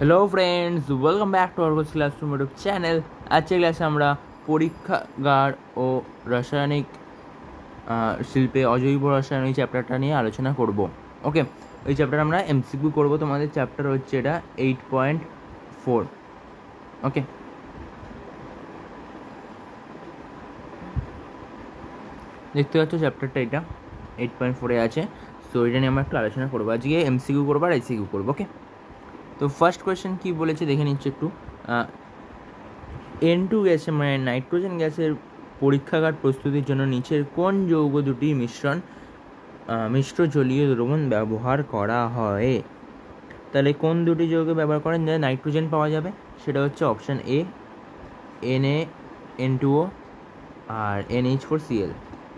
Hello friends, welcome back to our classroom YouTube channel. আজকের ক্লাসে আমরা পরীক্ষাগার ও রাসায়নিক শিল্পে অজৈব রসায়ন এই চ্যাপ্টারটা নিয়ে আলোচনা করব। ওকে, এই চ্যাপ্টার আমরা এমসিকিউ করব। তোমাদের চ্যাপ্টার হচ্ছে এটা 8.4। ওকে, দেখতে পাচ্ছ চ্যাপ্টারটা এটা 8.4-এ আছে। সো এটা নিয়ে আমরা একটু আলোচনা করবো। আজকে এমসিকিউ করবো আর আইসিকিউ করবো। ওকে, তো ফার্স্ট কোয়েশ্চেন কী বলেছে দেখে নিচ্ছে একটু। N2 গ্যাসে মানে নাইট্রোজেন গ্যাসের পরীক্ষাগার প্রস্তুতির জন্য নিচের কোন যৌগ দুটির মিশ্র জলীয় দ্রবণ ব্যবহার করা হয়? তাহলে কোন দুটি যৌগ ব্যবহার করেন যাতে নাইট্রোজেন পাওয়া যাবে? সেটা হচ্ছে option A, Na, N2O R NH4Cl।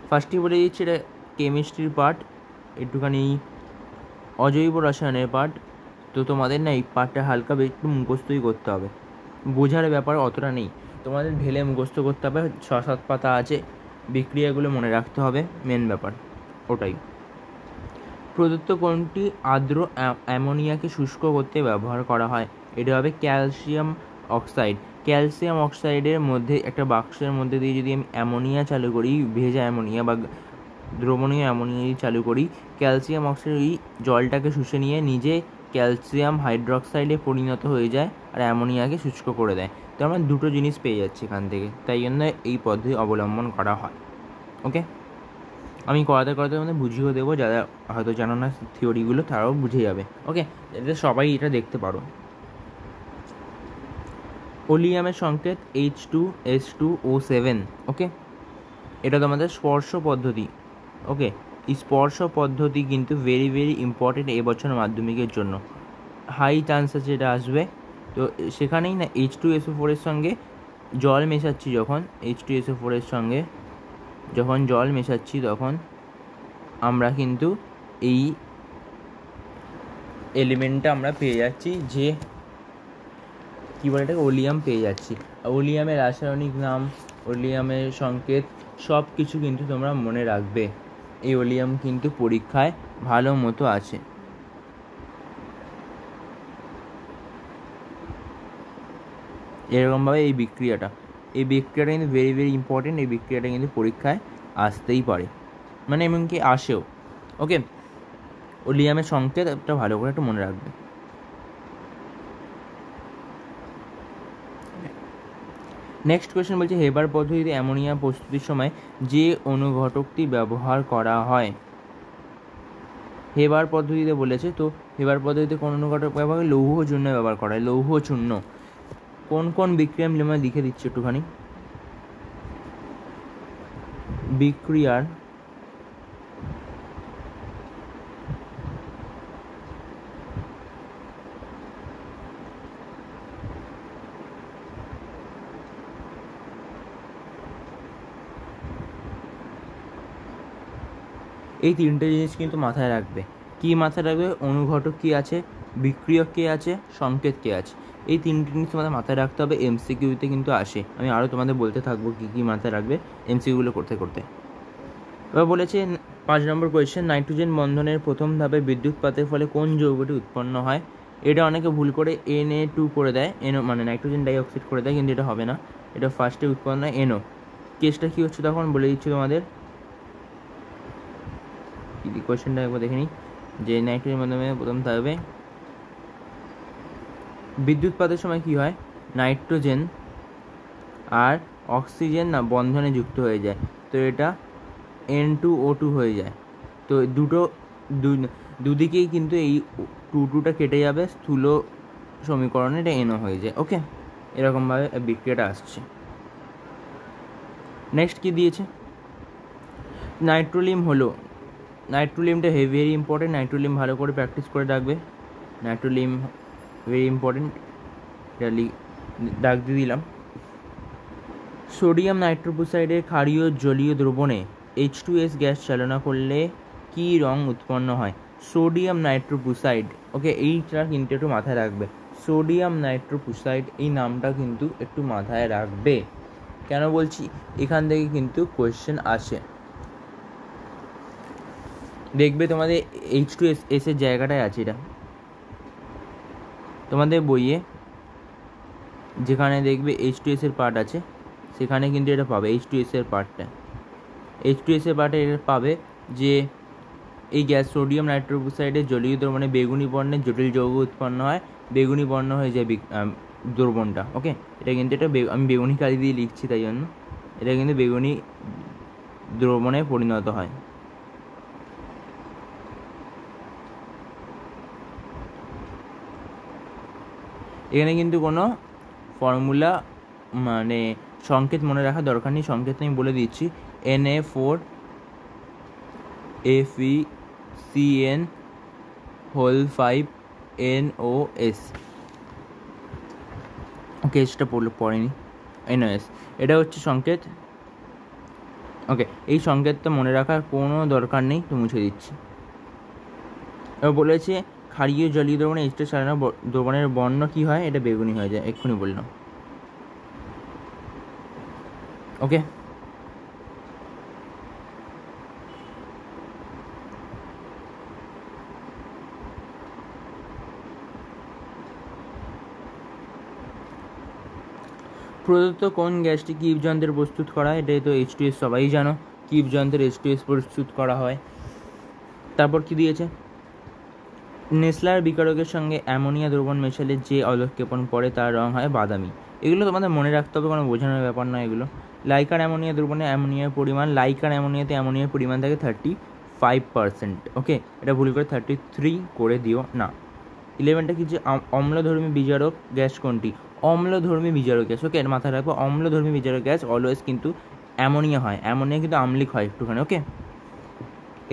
ফার্স্টই বলে দিচ্ছি, এটা কেমিস্ট্রির পার্ট, একটুখানি অজৈব রসায়নের পার্ট। তো তোমাদের না এই পার্টটা হালকা একটু মুখস্থই করতে হবে, বোঝার ব্যাপার অতটা নেই, তোমাদের ঢেলে মুখস্থ করতে হবে। 6-7 পাতা আছে, বিক্রিয়াগুলো মনে রাখতে হবে, মেন ব্যাপার ওটাই। প্রদত্ত কোনটি আর্দ্র অ্যামোনিয়াকে শুষ্ক করতে ব্যবহার করা হয়? এটা হবে ক্যালসিয়াম অক্সাইড। ক্যালসিয়াম অক্সাইডের মধ্যে একটা বাক্সের মধ্যে দিয়ে যদি আমি অ্যামোনিয়া চালু করি, ভেজা অ্যামোনিয়া বা দ্রবণীয় অ্যামোনিয়া চালু করি, ক্যালসিয়াম অক্সাইড ওই জলটাকে শুষে নিয়ে নিজে ক্যালসিয়াম হাইড্রোক্সাইডে পরিণত হয়ে যায় আর অ্যামোনিয়াকে শুষ্ক করে দেয়। তো আমরা দুটো জিনিস পেয়ে যাচ্ছি এখান থেকে, তাই জন্য এই পদ্ধতি অবলম্বন করা হয়। ওকে, আমি করাতে করাতে আমাদের বুঝিয়েও দেবো, যারা হয়তো জানো না থিওরিগুলো তারাও বুঝে যাবে। ওকে, যাতে সবাই এটা দেখতে পারো। ওলিয়ামের সংকেত H2S2O7। ওকে, এটা তোমাদের স্পর্শ পদ্ধতি। ওকে, এই স্পর্শ পদ্ধতি কিন্তু ভেরি ভেরি ইম্পর্টেন্ট এবছর মাধ্যমিকের জন্য। হাই চান্স আছে এটা আসবে। তো সেখানেই না H2SO4 এর সঙ্গে জল মেশাচ্ছি, যখন H2SO4 এর সঙ্গে যখন জল মেশাচ্ছি তখন আমরা কিন্তু এই এলিমেন্টটা আমরা পেয়ে যাচ্ছি, যে কী বলে এটাকে, ওলিয়াম পেয়ে যাচ্ছি। ওলিয়ামের রাসায়নিক নাম, ওলিয়ামের সংকেত সব কিছু কিন্তু তোমরা মনে রাখবে। এই ওলিয়াম কিন্তু পরীক্ষায় ভালো মতো আছে। এরকমভাবে এই বিক্রিয়াটা কিন্তু ভেরি ভেরি ইম্পর্টেন্ট। এই বিক্রিয়াটা কিন্তু পরীক্ষায় আসতেই পারে, মানে এমনকি আসেও। ওকে, ওলিয়ামের সংকেত একটা ভালো করে একটু মনে রাখবে। নেক্সট কোয়েশ্চেন বলছে, হেবার পদ্ধতিতে অ্যামোনিয়া প্রস্তুতির সময় যে অনুঘটকটি ব্যবহার করা হয়? হেবার পদ্ধতিতে বলেছে, তো হেবার পদ্ধতিতে কোন অনুঘটক ব্যবহার হয়? লৌহ চূর্ণ ব্যবহার করা হয়, লৌহ চূর্ণ। কোন কোন বিক্রিয়া মিলে আমরা লিখে দিচ্ছি একটুখানি। বিক্রিয়ার এই তিনটে জিনিস কিন্তু মাথায় রাখবে। কি মাথায় রাখবে? অনুঘটক কী আছে, বিক্রিয়ক কে আছে, সংকেত কে আছে। এই তিনটে জিনিস তোমাদের মাথায় রাখতে হবে, এমসিকিউতে কিন্তু আসে। আমি আরও তোমাদের বলতে থাকবো কী কী মাথায় রাখবে এমসিকিউগুলো করতে করতে। এবার বলেছে 5 নম্বর কোয়েশ্চেন, নাইট্রোজেন বন্ধনের প্রথম ধাপে বিদ্যুৎপাতের ফলে কোন যৌগটি উৎপন্ন হয়? এটা অনেকে ভুল করে Na2 করে দেয়, এনও মানে নাইট্রোজেন ডাইঅক্সাইড করে দেয়, কিন্তু এটা হবে না। এটা ফার্স্টে উৎপন্ন হয় এনও। কেসটা কী হচ্ছে তখন বলে দিচ্ছি তোমাদের। কোয়েশ্চেনটা একবার দেখে নিই, যে নাইট্রোজেন মাধ্যমে প্রথম থাকবে বিদ্যুৎপাতের সময় কি হয়, নাইট্রোজেন আর অক্সিজেন না বন্ধনে যুক্ত হয়ে যায়, তো এটা N2O2 হয়ে যায়। তো দুদিকেই কিন্তু এই 2টা কেটে যাবে, স্থূল সমীকরণে এটা NO হয়ে যায়। ওকে, এরকমভাবে বিক্রিয়াটা আসছে। নেক্সট কি দিয়েছে, নাইট্রোলিম হলো, নাইট্রোলিমটা ভেরি ইম্পর্টেন্ট। নাইট্রোলিম ভালো করে প্র্যাকটিস করে রাখবে। নাইট্রোলিম ভেরি ইম্পর্টেন্ট, এটা ডাক দিয়ে দিলাম। সোডিয়াম নাইট্রোপ্রোসাইডের ক্ষারীয় জলীয় দ্রবণে H2S গ্যাস চালনা করলে কি রং উৎপন্ন হয়? Sodium nitroprusside. ওকে, এইটা কিন্তু একটু মাথায় রাখবে, সোডিয়াম নাইট্রোপ্রোসাইড এই নামটা কিন্তু একটু মাথায় রাখবে। কেন বলছি, এখান থেকে কিন্তু কোয়েশ্চেন আসে। দেখবে তোমাদের H2S এর জায়গাটায় আছে এটা। তোমাদের বইয়ে যেখানে দেখবে H2S এর পার্ট আছে সেখানে কিন্তু এটা পাবে, H2S এর পার্টটা, H2S এর পার্টে এটা পাবে যে এই গ্যাস সোডিয়াম নাইট্রোক্সাইডের জলীয় দ্রবণে বেগুনি বর্ণের জটিল যৌগ উৎপন্ন হয়, বেগুনি বর্ণ হয়ে যায় দ্রবণটা। ওকে, এটা কিন্তু আমি বেগুনি কালি দিয়ে লিখছি তাই জন্য, এটা কিন্তু বেগুনি দ্রবণে পরিণত হয়। এখানে কিন্তু কোনো ফর্মুলা মানে সংকেত মনে রাখার দরকার নেই, সংকেত আমি বলে দিচ্ছি, Na4FeCN5NOS। ওকে, এসটা পড়েনি, NOS, এটা হচ্ছে সংকেত। ওকে, এই সংকেতটা মনে রাখার কোনো দরকার নেই, তো মুছে দিচ্ছি। এবার বলেছে ক্ষারীয় জলীয় দ্রবণে H2 ছাড়ানো দ্রবণের বর্ণ কী হয়, এটা বেগুনি হয়ে যায়, এক্ষুনি বললাম। ওকে, প্রদত্ত কোন গ্যাসটি কিপ যন্ত্রে প্রস্তুত করা হয়, এটাই তো H2S, সবাই জানো কিপ যন্ত্রে H2S প্রস্তুত করা হয়। তারপর কি দিয়েছে, নেসলার বিকারকের সঙ্গে অ্যামোনিয়া দ্রবণ মেশালে যে অধক্ষেপণ পড়ে তার রং হয় বাদামি। এগুলো তোমাদের মনে রাখতে হবে, কোনো বোঝানোর ব্যাপার নয় এগুলো। লাইকার অ্যামোনিয়া দ্রবণে অ্যামোনিয়ার পরিমাণ, লাইকার অ্যামোনিয়াতে অ্যামোনিয়ার পরিমাণ থাকে 35%। ওকে, এটা ভুল করে 33 করে দিও না। 11টা কি, যে অম্লধর্মী বিজারক গ্যাস কোনটি, অম্লধর্মী বিজারক গ্যাস। ওকে, এর মাথায় রাখবো, অম্লধর্মী বিজারক গ্যাস অলওয়েজ কিন্তু অ্যামোনিয়া হয়, অ্যামোনিয়া কিন্তু আম্লিক হয় একটুখানি। ওকে,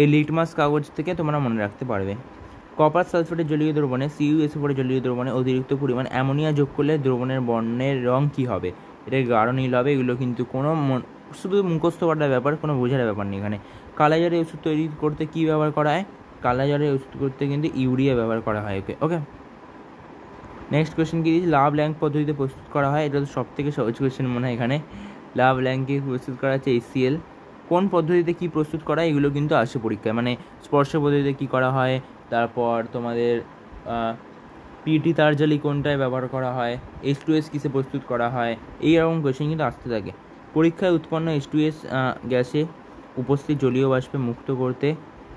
এই লিটমাস কাগজ থেকে তোমরা মনে রাখতে পারবে। কপার সালফেটের জলীয় দ্রবণে CuSO4 জলীয় দ্রবণে অতিরিক্ত পরিমাণ অ্যামোনিয়া যোগ করলে দ্রবণের বর্ণের রং কী হবে, এটা গাঢ় নীল হবে। এগুলো কিন্তু কোনো শুধু মুখস্থ করার ব্যাপার, কোনো বোঝার ব্যাপার নেই এখানে। কালাজ্বরের ওষুধ তৈরি করতে কী ব্যবহার করা হয়, কালাজ্বরের ওষুধ করতে কিন্তু ইউরিয়া ব্যবহার করা হয়। ওকে ওকে, নেক্সট কোয়েশ্চেন কি দিয়েছি, লাভ ল্যাঙ্ক পদ্ধতিতে প্রস্তুত করা হয়, এটা তো সব থেকে সহজ কোয়েশ্চেন মনে হয় এখানে। লাভ ল্যাঙ্কে প্রস্তুত করা হচ্ছে HCl। কোন পদ্ধতিতে কি প্রস্তুত করা হয়, এগুলো কিন্তু আসে পরীক্ষায়, মানে স্পর্শ পদ্ধতিতে কী করা হয়, তারপর তোমাদের পিটি তারজালি কোনটায় ব্যবহার করা হয়, H2S কিসে প্রস্তুত করা হয়, এইরকম কোয়েশ্চেন কিন্তু আসতে থাকে পরীক্ষায়। উৎপন্ন H2S গ্যাসে উপস্থিত জলীয় বাষ্পে মুক্ত করতে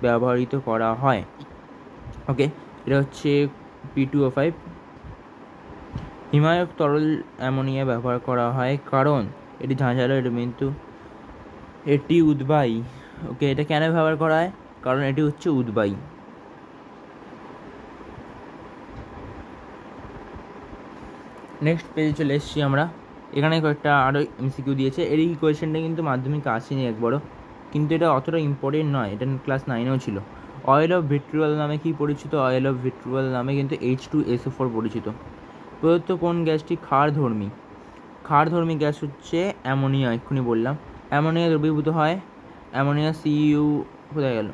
ব্যবহৃত করা হয়। ওকে, এটা হচ্ছে P2O5। হিমায়ক তরল অ্যামোনিয়া ব্যবহার করা হয় কারণ এটি ঝাঁঝালো, এটা কিন্তু এটি উদ্বায়ী। ওকে, এটা কেন ব্যবহার করা হয়, কারণ এটি হচ্ছে উদ্বায়ী। নেক্সট পেজে চলে এসেছি আমরা, এখানে কয়েকটা আরও MCQ দিয়েছে। এই কোয়েশ্চেনটা কিন্তু মাধ্যমিকে আসেনি একবারও, কিন্তু এটা অতটা ইম্পর্টেন্ট নয়, এটা ক্লাস 9এও ছিল। অয়েল অফ ভিট্রিয়াল নামে কি পরিচিত, অয়েল অফ ভিট্রিয়াল নামে কিন্তু H2SO4 পরিচিত। প্রদত্ত কোন গ্যাসটি ক্ষারধর্মী, ক্ষারধর্মী গ্যাস হচ্ছে অ্যামোনিয়া, এক্ষুনি বললাম। অ্যামোনিয়া দ্রবীভূত হয়, অ্যামোনিয়া CU কোথায় গেল,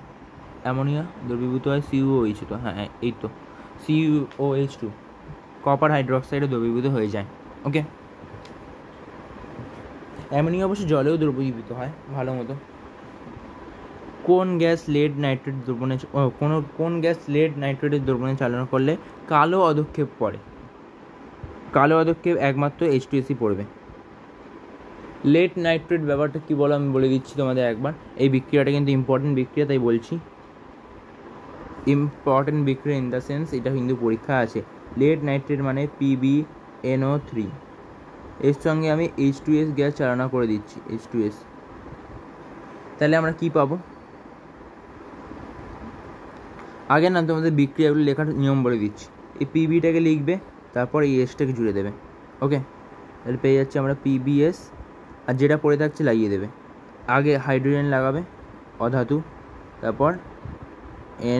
অ্যামোনিয়া দ্রবীভূত হয় CuOH, তো হ্যাঁ এই তো CuOH2, কপার হাইড্রোক্সাইডে দ্রবীভূত হয়ে যায়। ওকে, অ্যামোনিয়া অবশ্য জলেও দ্রবীভূত হয় ভালো মতো। কোন গ্যাস লেড নাইট্রেট দ্রবণে, কোন গ্যাস লেড নাইট্রেটের দ্রবণে চালনা করলে কালো অধক্ষেপ পড়ে, কালো অধক্ষেপ একমাত্র H2Sই পড়বে। লেড নাইট্রেট ব্যাপারটা কী বলো আমি বলে দিচ্ছি তোমাদের একবার। এই বিক্রিয়াটা কিন্তু ইম্পর্টেন্ট বিক্রিয়া, তাই বলছি ইম্পর্টেন্ট বিক্রিয়া ইন দ্য সেন্স এটা কিন্তু পরীক্ষা আছে। লেড নাইট্রেট মানে PbNO3, এর সঙ্গে আমি H2S গ্যাস চালনা করে দিচ্ছি, H2S, তাহলে আমরা কি পাবো, আগে না তোমাদের বিক্রিয়াগুলো লেখার নিয়ম বলে দিচ্ছি। এই পিবিটাকে লিখবে, তারপর এই এসটাকে জুড়ে দেবে। ওকে, তাহলে পেয়ে যাচ্ছে আমরা PbS, আর যেটা পড়ে থাকছে লাগিয়ে দেবে। আগে হাইড্রোজেন লাগাবে অধাতু, তারপর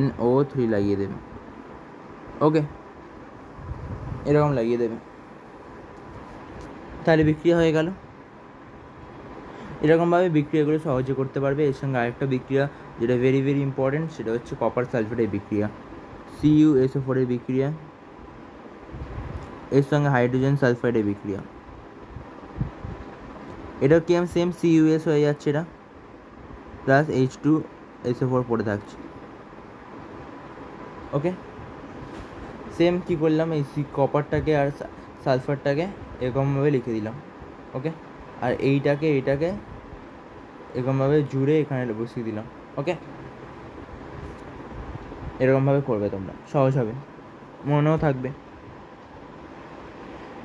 NO3 লাগিয়ে দেবে। ওকে, এরকম লাগিয়ে দেবে, তাহলে বিক্রিয়া হয়ে গেল। এরকমভাবে বিক্রিয়াগুলো সহজে করতে পারবে। এর সঙ্গে আরেকটা বিক্রিয়া যেটা ভেরি ভেরি ইম্পর্টেন্ট, সেটা হচ্ছে কপার সালফেটের বিক্রিয়া, CuSO4 এর বিক্রিয়া, এর সঙ্গে হাইড্রোজেন সালফাইডের বিক্রিয়া। এটা কি আমি সেম CuS হয়ে যাচ্ছে, এটা প্লাস H2SO4 পড়ে থাকছে। ওকে, সেম কী করলাম, এই কপারটাকে আর সালফারটাকে এরকমভাবে লিখে দিলাম, ওকে। আর এইটাকে এরকমভাবে জুড়ে এখানে বসিয়ে দিলাম, ওকে। এরকমভাবে করবে তোমরা, সহজ হবে, মনেও থাকবে।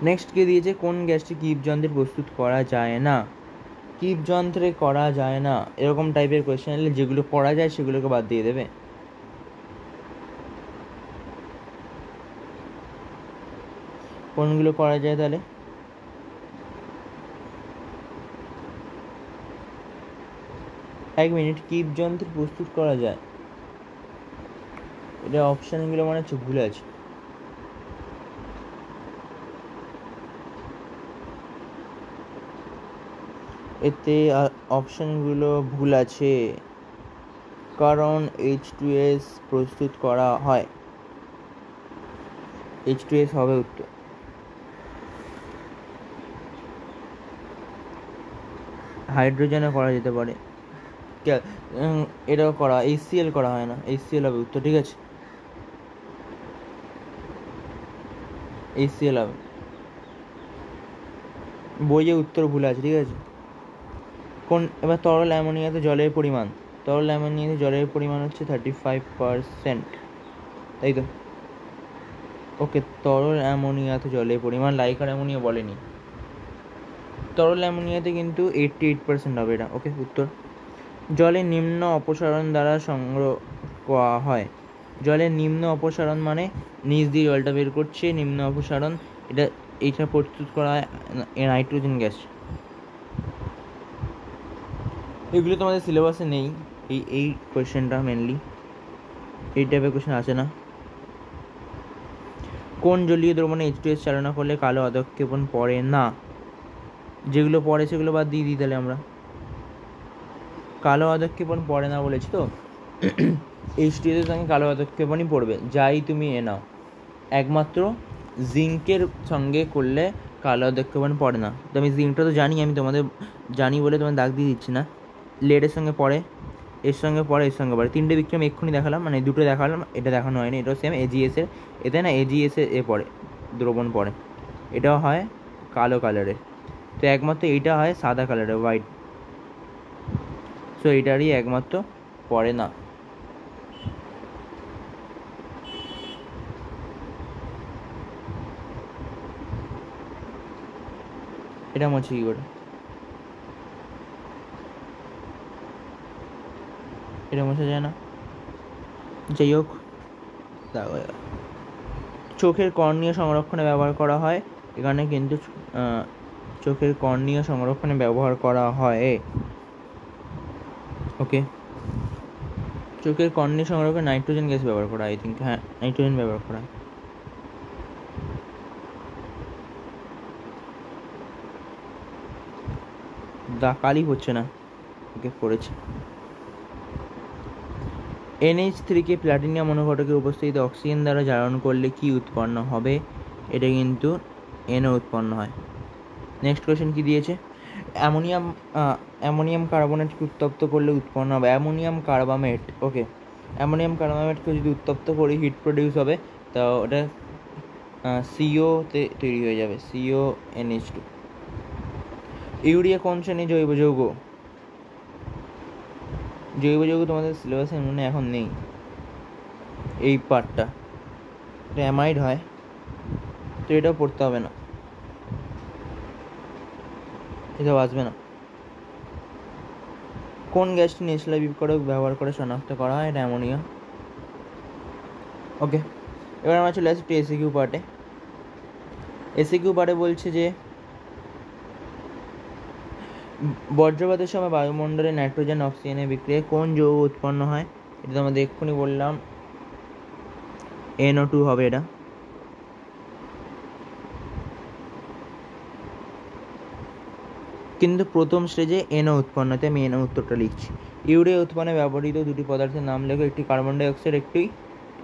নেক্সট কে দিয়েছে, কোন গ্যাসটি কিপ যন্ত্রে প্রস্তুত করা যায় না? কিপ যন্ত্রে করা যায় না এরকম টাইপের কোয়েশ্চেন এলে যেগুলো করা যায় সেগুলোকে বাদ দিয়ে দেবে। কোনগুলো করা যায় তাহলে? এক মিনিট, কিপ যন্ত্রে প্রস্তুত করা যায়, এটা অপশানগুলো মনে হচ্ছে ভুল আছে। এতে অপশানগুলো ভুল আছে, কারণ H2S প্রস্তুত করা হয়, H2S হবে উত্তর। হাইড্রোজেনে করা যেতে পারে, এটাও করা, HCl করা হয় না, HCl হবে উত্তর, ঠিক আছে, HCl হবে। বইয়ে উত্তর ভুল আছে, ঠিক আছে। কোন, এবার তরল অ্যামোনিয়াতে জলের পরিমাণ, তরল অ্যামোনিয়াতে জলের পরিমাণ হচ্ছে 35%, তাই তো? ওকে, তরল অ্যামোনিয়াতে জলের পরিমাণ, লাইকার অ্যামোনিয়া বলেনি। তরল অ্যামোনিয়াতে কিন্তু 88% হবে এটা, ওকে উত্তর। জলের নিম্ন অপসারণ দ্বারা সংগ্রহ করা হয়, জলের নিম্ন অপসারণ মানে নিচ দিয়ে জলটা বের করছে, নিম্ন অপসারণ, এইটা প্রস্তুত করা হয় নাইট্রোজেন গ্যাস। এগুলো তোমাদের সিলেবাসে নেই, এই কোয়েশ্চেনটা মেনলি এই টাইপের কোয়েশ্চেন আসে না। কোন জলীয় দ্রবণে H2S চালনা করলে কালো অধঃক্ষেপণ পড়ে না? যেগুলো পড়ে সেগুলো বাদ দিয়ে দিই তাহলে আমরা। কালো অধঃক্ষেপণ পড়ে না বলেছি তো, H2S এর সঙ্গে কালো অধঃক্ষেপণই পড়বে, যাই তুমি এ নাও, একমাত্র জিঙ্কের সঙ্গে করলে কালো অধঃক্ষেপণ পড়ে না। তো আমি জিঙ্কটা তো জানি, আমি তোমাদের জানি বলে তোমার দাগ দিয়ে দিচ্ছি না। লেডের সঙ্গে পড়ে, এর সঙ্গে পড়ে, এর সঙ্গে পড়ে, তিনটে বিক্রম এক্ষুনি দেখালাম, মানে দুটো দেখালাম, এটা দেখানো হয়নি, এটাও সেম AgS এর, এতে না AgS এ পড়ে, দ্রবণ পড়ে, এটাও হয় কালো কালারের, তো একমাত্র এইটা হয় সাদা কালারের, হোয়াইট, সো এইটারই একমাত্র পড়ে না। এটা মনে কি করে, এটা মোছা যায় না, যাই হোক। চোখের কর্নিয়া সংরক্ষণে ব্যবহার করা হয়, এখানে কিন্তু চোখের কর্নিয়া সংরক্ষণে ব্যবহার করা হয়, ওকে। চোখের কর্নিয়া সংরক্ষণে নাইট্রোজেন গ্যাস ব্যবহার করা হয়, আই থিঙ্ক, হ্যাঁ নাইট্রোজেন ব্যবহার করা হয়। কালি হচ্ছে না, ওকে পড়েছে। NH3 প্লাটিনিয়াম অনুঘটকের উপস্থিতিতে অক্সিজেন দ্বারা জ্বালন করলে কি উৎপন্ন হবে? এটা কিন্তু NO উৎপন্ন হয়। নেক্সট কোয়েশ্চেন কি দিয়েছে, অ্যামোনিয়াম কার্বনেটকে উত্তপ্ত করলে উৎপন্ন হবে, অ্যামোনিয়াম কার্বামেট, ওকে। অ্যামোনিয়াম কার্বামেটকে যদি উত্তপ্ত করি হিট প্রডিউস হবে, তো ওটা CO তে তৈরি হয়ে যাবে, CONH2। ইউরিয়া কোন শ্রেণীর জৈব যৌগ? জৈব যৌগ তোমাদের সিলেবাসে মনে এখন নেই এই পার্টটা, এটা অ্যামাইড হয়, তো এটাও পড়তে হবে না, এটাও আসবে না। কোন গ্যাসটি নেসলে বিস্ফোরক ব্যবহার করে শনাক্ত করা হয়? এটা অ্যামোনিয়া, ওকে। এবার আমরা চলে আসি এসিকিউ পার্টে। এসিকিউ পার্টে বলছে যে বজ্রপাতের সময় বায়ুমণ্ডলে নাইট্রোজেন অক্সিজেনের বিক্রিয়ায় কোন যৌগ উৎপন্ন হয়? এটা তো আমাদের এক্ষুনি বললাম, NO2 হবে এটা। কিন্তু প্রথম স্টেজে NO উৎপন্ন হতে, আমি NO উত্তরটা লিখছি। ইউরিয়া উৎপন্নে ব্যবহৃত দুটি পদার্থের নাম লেখো, একটি কার্বন ডাইঅক্সাইড,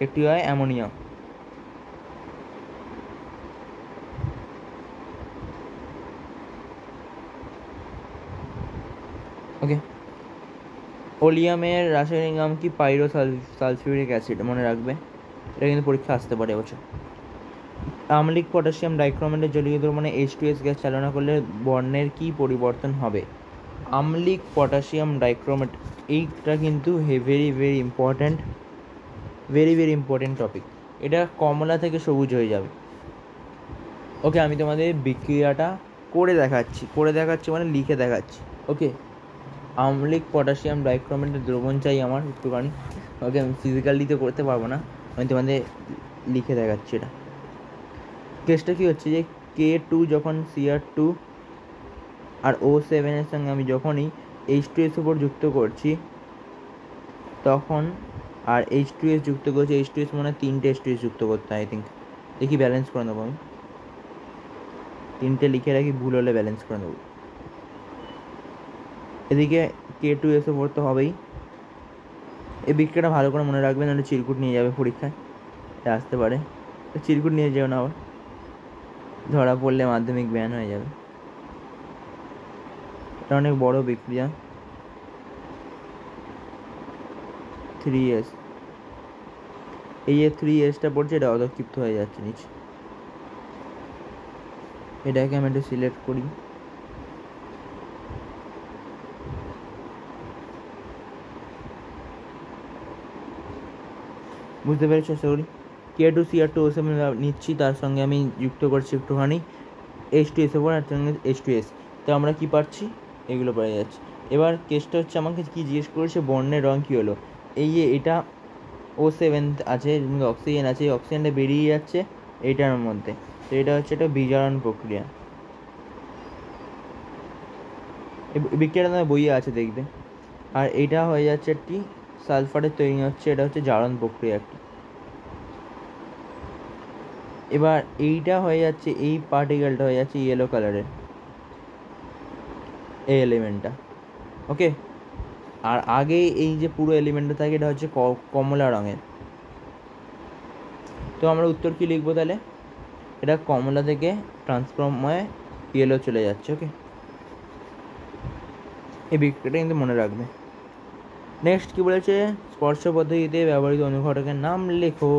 একটি হয় অ্যামোনিয়া। ওকে, ওলিয়ামের রাসায়নিক নাম কি? পাইরো সালফিউরিক অ্যাসিড, মনে রাখবে, এটা কিন্তু পরীক্ষা আসতে পারে এবছর। আম্লিক পটাশিয়াম ডাইক্রোমেটের জলীয় দ্রবণে H2S গ্যাস চালনা করলে বর্ণের কি পরিবর্তন হবে? আম্লিক পটাশিয়াম ডাইক্রোমেট, এইটা কিন্তু very very important, very very important topic. এটা কমলা থেকে সবুজ হয়ে যাবে। ওকে, আমি তোমাদের বিক্রিয়াটা করে দেখাচ্ছি মানে লিখে দেখাচ্ছি। ওকে, আম্লিক পটাশিয়াম ডাইক্রোমেটের দ্রবণ চাই আমার একটুখানি। ওকে, আমি ফিজিক্যালি তো করতে পারবো না, আমি তোমাদের লিখে দেখাচ্ছি। এটা কেসটা কী হচ্ছে যে K2 যখন Cr2 আর O7 এর সঙ্গে আমি যখনই H2S উপর যুক্ত করছি তখন, আর H2S যুক্ত করছি, H2S মানে 3টে H2S যুক্ত করতে হয়। আই থিঙ্ক দেখি ব্যালেন্স করে নেবো আমি, 3টে লিখে রাখি, ভুল হলে ব্যালেন্স করে নেবো। এদিকে K2S উপর তো হবেই। এই বিক্রিয়াটা ভালো করে মনে রাখবেন, নাহলে চিরকুট নিয়ে যাবে পরীক্ষায়, আসতে পারে। চিরকুট নিয়ে যেও না, আবার ধরা পড়লে মাধ্যমিক ব্যান হয়ে যাবে। এটা অনেক বড় বিক্রিয়া। 3S, এই যে 3Sটা পড়ছে এটা অধক্ষিপ্ত হয়ে যাচ্ছে নিচে। এটাকে আমি একটু সিলেক্ট করি। বুঝতে পেরেছি আশা করি। K2Cr2O7 নিচ্ছি, তার সঙ্গে আমি যুক্ত করছি একটুখানি H2S উপর, আর সঙ্গে H2S। তো আমরা কি পাচ্ছি? এগুলো পেয়ে যাচ্ছি। এবার কেসটা হচ্ছে আমাকে কি জিজ্ঞেস করেছে, বর্ণের রং কী হলো। এই যে এটা O7 আছে, অক্সিজেন আছে, অক্সিজেনটা বেরিয়ে যাচ্ছে এইটার মধ্যে, তো এটা হচ্ছে একটা বিজারণ প্রক্রিয়া। বিক্রিয়াটা তোমার বইয়ে আছে দেখবে। আর এইটা হয়ে যাচ্ছে একটি সালফারের তৈরি হচ্ছে, এটা হচ্ছে জারণ প্রক্রিয়া একটি। এবার এইটা হয়ে যাচ্ছে, এই পার্টিকেলটা হয়ে যাচ্ছে ইয়েলো কালারের, এই এলিমেন্টটা। ওকে, আর আগে এই যে পুরো এলিমেন্টটা থাকে এটা হচ্ছে কমলা রঙের। তো আমরা উত্তর কি লিখবো তাহলে? এটা কমলা থেকে ট্রান্সফর্ম হয়ে ইয়েলো চলে যাচ্ছে। ওকে, এই বিক্রিয়াটা কিন্তু মনে রাখবে। নেক্সট কি বলেছে, স্পর্শ পদ্ধতিতে ব্যবহৃত অনুঘটকের নাম লেখো।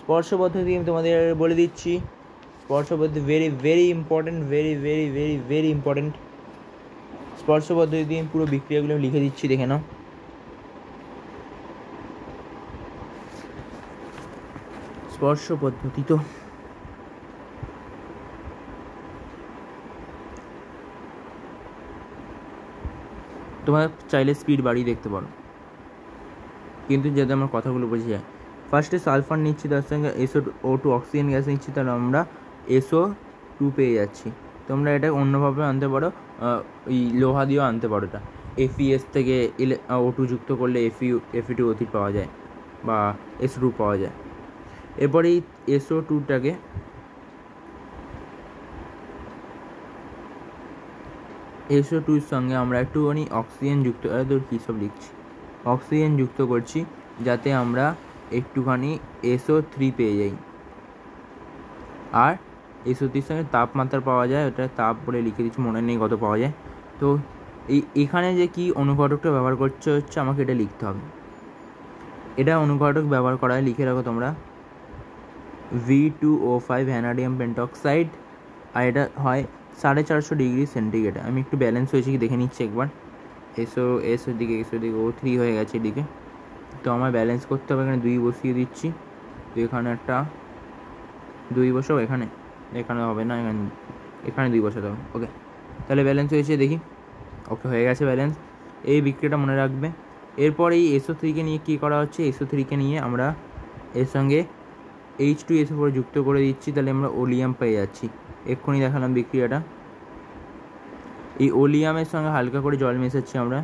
স্পর্শ পদ্ধতি আমি তোমাদের বলে দিচ্ছি। স্পর্শ পদ্ধতি very very important, very very very very important. স্পর্শ পদ্ধতি আমি পুরো বিক্রিয়াগুলো লিখে দিচ্ছি, দেখে নাও। স্পর্শ পদ্ধতি তো তোমার চাইলে স্পিড বাড়িয়ে দেখতে পারো, কিন্তু যাতে আমার কথাগুলো বুঝে যায়। ফার্স্টে সালফার নিচ্ছি, তার সঙ্গে SO2 অক্সিজেন গ্যাস নিচ্ছি, তাহলে আমরা SO2 পেয়ে যাচ্ছি। তোমরা এটা অন্যভাবে আনতে পারো, ওই লোহা দিয়েও আনতে পারো। এটা FeS থেকে O2 যুক্ত করলে Fe2O3 পাওয়া যায়, বা SO2 পাওয়া যায়। এরপরে এই SO2টাকে SO2-র সঙ্গে আমরা একটুখানি অক্সিজেন যুক্ত, কী সব লিখছি, অক্সিজেন যুক্ত করছি, যাতে আমরা একটুখানি SO3 পেয়ে যাই। আর SO3-র সঙ্গে তাপমাত্রা পাওয়া যায়, ওটা তাপ বলে লিখে দিচ্ছি, মনে নেই কত পাওয়া যায়। তো এখানে যে কি অনুঘটকটা ব্যবহার করছে হচ্ছে, আমাকে এটা লিখতে হবে। এটা অনুঘটক ব্যবহার করা হয়, লিখে রাখো তোমরা, V2O5 ভ্যানাডিয়াম পেন্টক্সাইড। আর এটা হয় 450 ডিগ্রি সেন্টিগ্রেড। আমি একটু ব্যালেন্স হয়েছে কি দেখে নিচ্ছি একবার। এস ওদিকে O3 হয়ে গেছে এদিকে, তো আমার ব্যালেন্স করতে হবে। এখানে 2 বসিয়ে দিচ্ছি, তো এখানে একটা 2 বসাও, এখানে হবে না, এখানে 2 বসাতে হবে। ওকে, তাহলে ব্যালেন্স হয়েছে দেখি। ওকে, হয়ে গেছে ব্যালেন্স। এই বিক্রিয়াটা মনে রাখবে। এরপর এই SO3-কে নিয়ে কী করা হচ্ছে, SO3-কে নিয়ে আমরা এর সঙ্গে H2S উপরে যুক্ত করে দিচ্ছি, তাহলে আমরা ওলিয়াম পেয়ে যাচ্ছি। এক্ষুনি দেখালাম বিক্রিয়াটা। এই ওলিয়ামের সঙ্গে হালকা করে জল মেশাচ্ছি আমরা,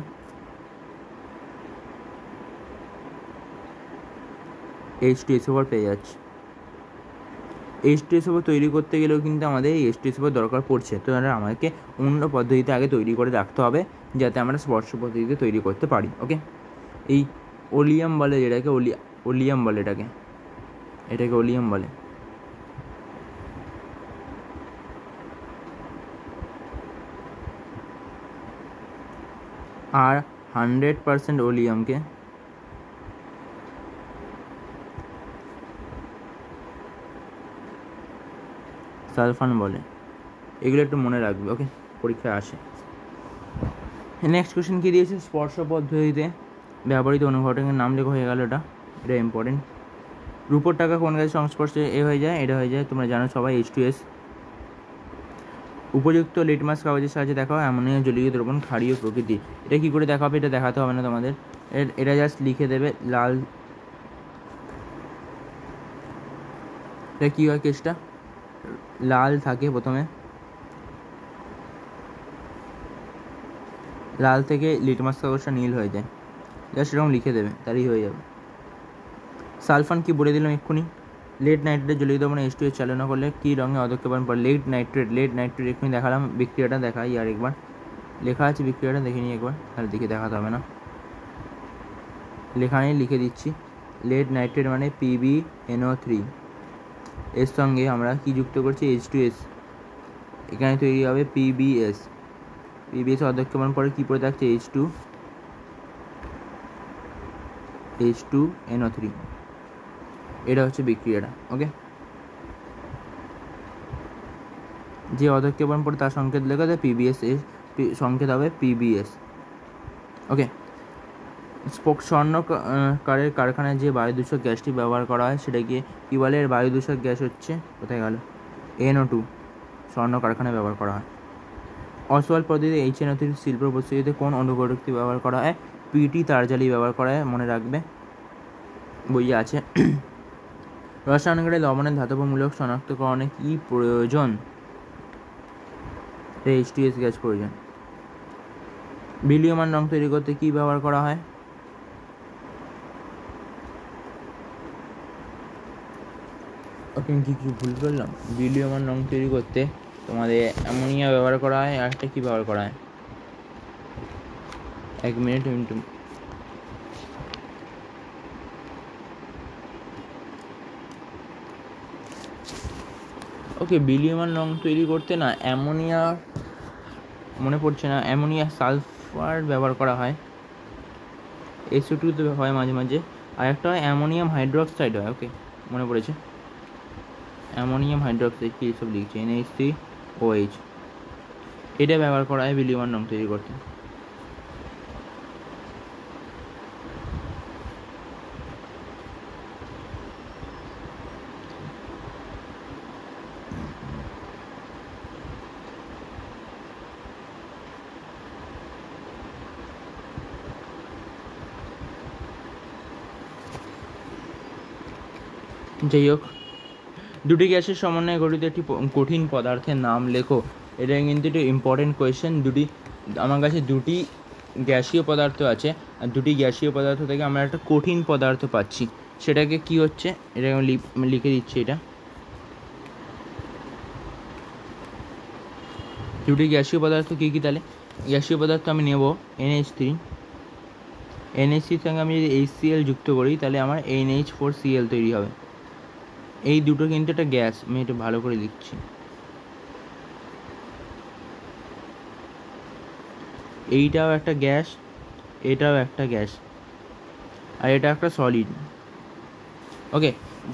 H2S উপর পেয়ে যাচ্ছি। H2S উপর তৈরি করতে গেলেও কিন্তু আমাদের H2S উপর দরকার পড়ছে, তো আমাদেরকে অন্য পদ্ধতিতে আগে তৈরি করে রাখতে হবে, যাতে আমরা স্পর্শ পদ্ধতিতে তৈরি করতে পারি। ওকে, এই ওলিয়াম বলে যেটাকে, ওলিয়াম বলে এটাকে ওলিয়াম বলে। আর 100% ওলিয়ামকে সালফান বলে। এগুলো একটু মনে রাখবে, ওকে, পরীক্ষায় আসে। নেক্সট কোয়েশ্চেন কী দিয়েছে, স্পর্শ পদ্ধতিতে ব্যবহৃত অনুঘটকের নাম লেখা হয়ে গেল। এটা ইম্পর্টেন্ট। রূপোর টাকা কোন গ্যাসের সংস্পর্শে হয়ে যায়, এটা হয়ে যায়, তোমরা জানো সবাই, H2S। উপযুক্ত লিটমাস কাগজের সাহায্যে দেখা হয় অ্যামোনিয়া জলীয় দ্রবণ ক্ষারীয় প্রকৃতি। এটা কী করে দেখা হবে, এটা দেখাতে হবে না তোমাদের, এটা জাস্ট লিখে দেবে। লাল, এটা কী হয় কেসটা, লাল থাকে প্রথমে, লাল থেকে লিটমাস কাগজটা নীল হয়ে যায়, জাস্ট এরকম লিখে দেবে, তারই হয়ে যাবে। সালফান কি বলে দিলাম এক্ষুনি। লেড নাইট্রেট জলীয় দ্রবণে H2S চালনা করলে কী রঙে অধক্ষেপণ পড়ে। লেড নাইট্রেট এক্ষুনি দেখালাম, বিক্রিয়াটা দেখাই আর একবার, লেখা আছে বিক্রিয়াটা, দেখে নিই একবার, তাহলে দেখে দেখাতে হবে না, লেখা নেই, লিখে দিচ্ছি। লেড নাইট্রেট মানে PbNO3, এর সঙ্গে আমরা কি যুক্ত করছি, H2S, এখানে তৈরি হবে PbS অধক্ষেপণ পরে কী পড়ে থাকছে, H2NO3, এটা হচ্ছে বিক্রিয়াটা। ওকে, যে অধক্ষেপণ পরে তার সংকেত লেখা যায় PbS, সংকেত হবে PbS। ওকে, স্বর্ণকারের কারখানায় যে বায়ুদূষক গ্যাসটি ব্যবহার করা হয় সেটাকে কী বলে, এর বায়ুদূষক গ্যাস হচ্ছে, কোথায় গেল, NO2, স্বর্ণ কারখানায় ব্যবহার করা হয়। অসওয়াল্ড পদ্ধতিতে HNO3 শিল্প প্রস্তুতিতে কোন অনুঘটকটি ব্যবহার করা হয়, PT তারজালি ব্যবহার করা হয়, মনে রাখবে, বইয়ে আছে। রসায়নগারে লবণের ধাতবমূলক শনাক্তকরণে কী প্রয়োজন, H2S গ্যাস প্রয়োজন। বিলীয়মান রং তৈরি করতে কী ব্যবহার করা হয়, ওকে কি কিছু ভুল করলাম, বিলীয়মান রং তৈরি করতে তোমাদের অ্যামোনিয়া ব্যবহার করা হয়, আর একটা কী ব্যবহার করা হয়, এক মিনিট, ওকে, বিলীয়মান রং তৈরি করতে না অ্যামোনিয়া, মনে পড়ছে না, অ্যামোনিয়া সালফার ব্যবহার করা হয়, SO2 তো হয় মাঝে মাঝে, আর একটা হয় অ্যামোনিয়াম হাইড্রোক্সাইড হয়। ওকে, মনে পড়েছে, অ্যামোনিয়াম হাইড্রোক্সাইড, কী সব লিখছে, NH3OH, এটা ব্যবহার করা হয় বিলীয়মান রং তৈরি করতে। যাই হোক, দুটি গ্যাসের সমন্বয়ে গঠিত একটি কঠিন পদার্থের নাম লেখো। এটা কিন্তু একটু ইম্পর্টেন্ট কোয়েশ্চেন। আমার কাছে দুটি গ্যাসীয় পদার্থ আছে, আর দুটি গ্যাসীয় পদার্থ থেকে আমরা একটা কঠিন পদার্থ পাচ্ছি, সেটাকে কি হচ্ছে, এটা আমি লিখে দিচ্ছি। এটা দুটি গ্যাসীয় পদার্থ কী কী, তাহলে গ্যাসীয় পদার্থ আমি নেব NH3, NH3 সঙ্গে আমি যদি HCl যুক্ত করি তাহলে আমার NH4Cl তৈরি হবে। এই দুটো কিন্তু একটা গ্যাস, আমি এটা ভালো করে লিখছি, এইটাও একটা গ্যাস, এটাও একটা গ্যাস, আর এটা একটা সলিড। ওকে,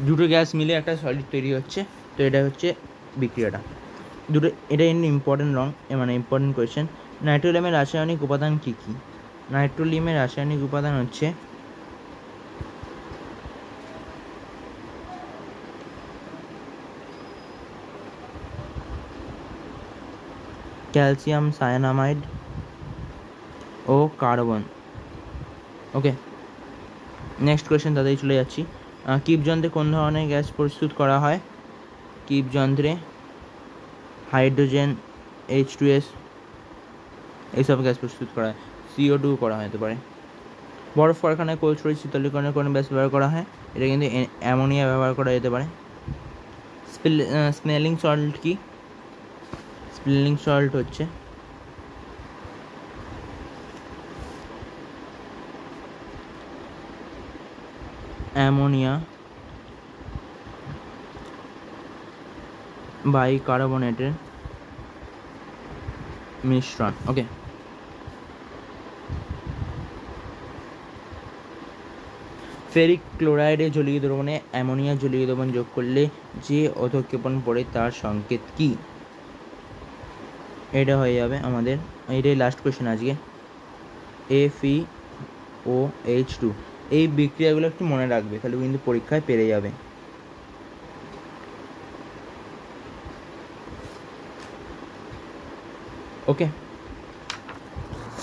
দুটো গ্যাস মিলে একটা সলিড তৈরি হচ্ছে, তো এটা হচ্ছে বিক্রিয়াটা দুটো। এটা ইম্পর্টেন্ট মানে ইম্পর্টেন্ট কোয়েশ্চেন। নাইট্রোলিয়ামের রাসায়নিক উপাদান কী কী, নাইট্রোলিয়ামের রাসায়নিক উপাদান হচ্ছে ক্যালসিয়াম সায়ানামাইড ও কার্বন। ওকে, নেক্সট কোয়েশ্চেন তাতেই চলে যাচ্ছি। কীপযন্ত্রে কোন ধরনের গ্যাস প্রস্তুত করা হয়, কীপযন্ত্রে হাইড্রোজেন, H2S, এইসব গ্যাস প্রস্তুত করা হয়, CO2 করা হতে পারে। বরফ কারখানায় কোল্ড স্টোরেজ শীতলীকরণের কোনো গ্যাস ব্যবহার করা হয়, এটা কিন্তু অ্যামোনিয়া ব্যবহার করা যেতে পারে। স্নেলিং সল্ট কি, স্নেলিং সল্ট হচ্ছে অ্যামোনিয়া বাইকার্বনেটের মিশ্রণ। ওকে, ফেরিক ক্লোরাইডে জলীয় দ্রবণে অ্যামোনিয়া জলীয় দ্রবণ যোগ করলে যে অধঃক্ষেপণ পড়ে তার সংকেত কি? এটা হয়ে যাবে আমাদের, এটাই লাস্ট কোয়েশ্চেন আজকে, FeOH2। এই বিক্রিয়াগুলো একটু মনে রাখবে, তাহলে কিন্তু পরীক্ষায় পেরে যাবে। ওকে,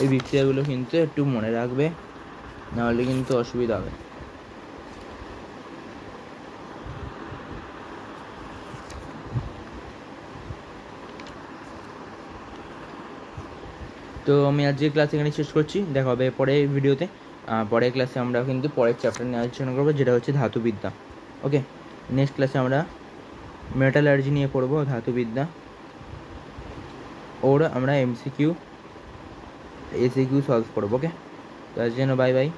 এই বিক্রিয়াগুলো কিন্তু একটু মনে রাখবে, নাহলে কিন্তু অসুবিধা হবে। তো আমি আজকে ক্লাস এখানে শেষ করছি, দেখা হবে পরের ভিডিওতে। পরের ক্লাসে আমরা কিন্তু পরের চ্যাপ্টার নিয়ে আলোচনা করবো, যেটা হচ্ছে ধাতুবিদ্যা। ওকে, নেক্সট ক্লাসে আমরা মেটালার্জি নিয়ে পড়বো, ধাতুবিদ্যা, ওর আমরা MCQ ACQ সলভ করবো। ওকে, তো আজ জন্য বাই বাই।